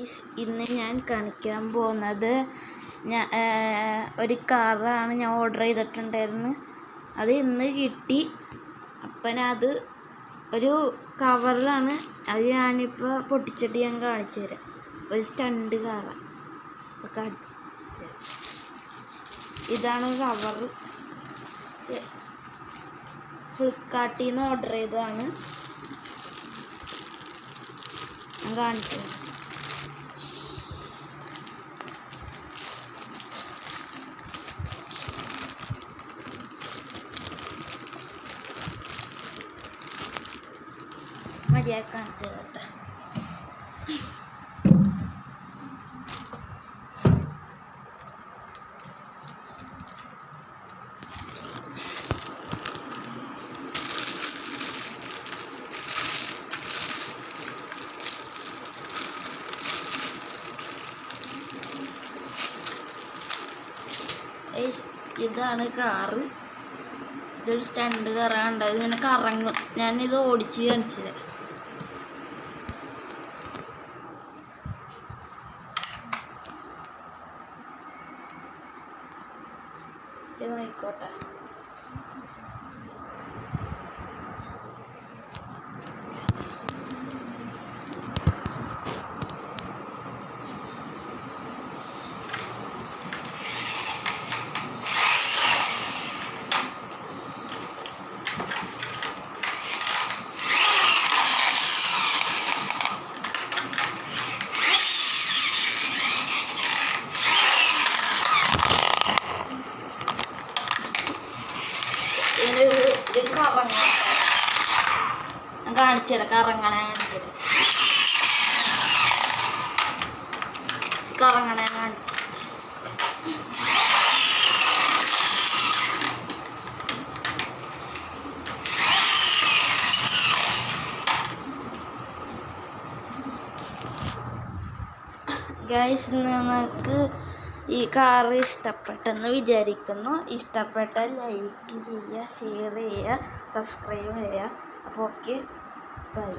Guys, ഇന്ന് ഞാൻ കാണിക്കാൻ പോകുന്നത് ഒരു കാറാണ് ഞാൻ ഓർഡർ ചെയ്തിട്ടുണ്ടായിരുന്നു. അത് ഇന്ന് കിട്ടി. അപ്പം അത് ഒരു കവറിലാണ്. അത് ഞാനിപ്പോൾ പൊട്ടിച്ചിട്ട് ഞാൻ കാണിച്ചു തരാം. ഒരു സ്റ്റണ്ട് കാറാണ്. അപ്പോൾ കാണിച്ചു തരാം. ഇതാണ് കവർ. ഫ്ലിപ്കാർട്ടിൽ നിന്ന് ഓർഡർ ചെയ്തതാണ്. ഞാൻ കാണിച്ചു തരാം. മര്യാദ കാണിച്ചു തരാം. ഇതാണ് കാറ്. ഇതൊരു സ്റ്റണ്ട് കാറാണ്. ഇതിങ്ങനെ കറങ്ങും. ഞാനിത് ഓടിച്ച് കാണിച്ചത്. ഇത് നോക്കോട്ടെ. ഇത് കറങ്ങണ കാണിച്ചത്. കറങ്ങണ കാണിച്ചത്. കറങ്ങണ കാണിച്ചത്. ഗൈസ്, നിങ്ങൾക്ക് ഈ കാറ് ഇഷ്ടപ്പെട്ടെന്ന് വിചാരിക്കുന്നു. ഇഷ്ടപ്പെട്ടാൽ ലൈക്ക് ചെയ്യുക, ഷെയർ ചെയ്യുക, സബ്സ്ക്രൈബ് ചെയ്യുക. അപ്പോൾ ഓക്കെ, ബൈ.